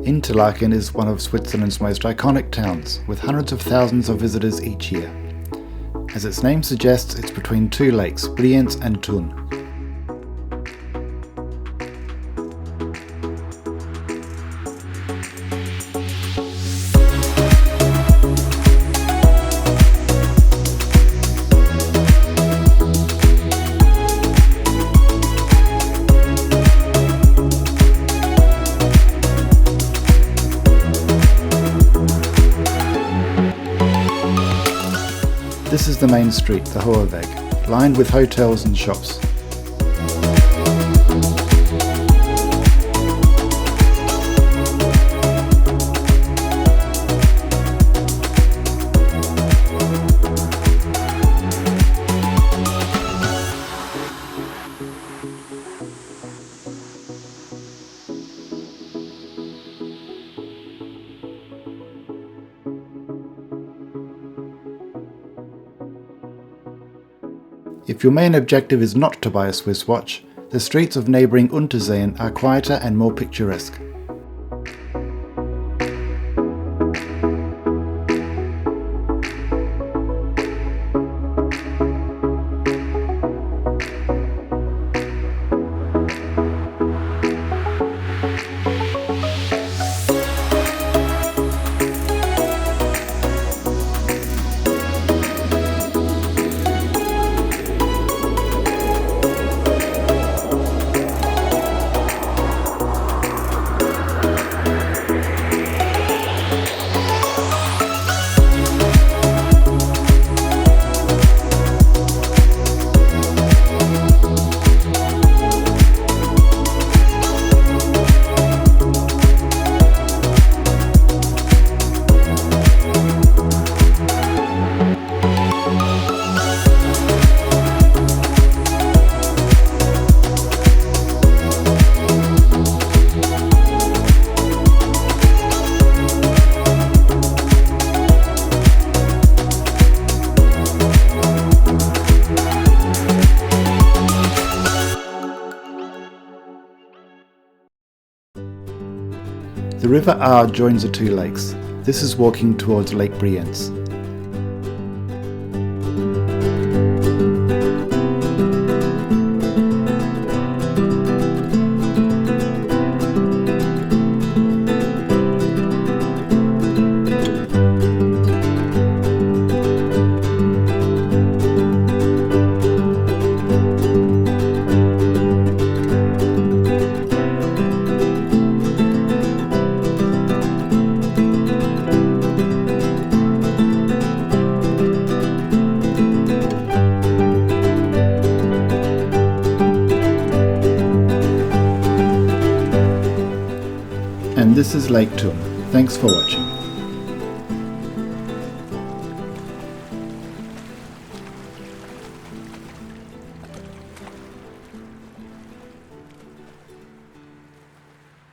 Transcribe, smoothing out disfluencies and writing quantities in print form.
Interlaken is one of Switzerland's most iconic towns, with hundreds of thousands of visitors each year. As its name suggests, it's between two lakes, Brienz and Thun. This is the main street, the Hoheweg, lined with hotels and shops. If your main objective is not to buy a Swiss watch, the streets of neighbouring Unterseen are quieter and more picturesque. The River Aare joins the two lakes. This is walking towards Lake Brienz. And this is Lake Thun. Thanks for watching.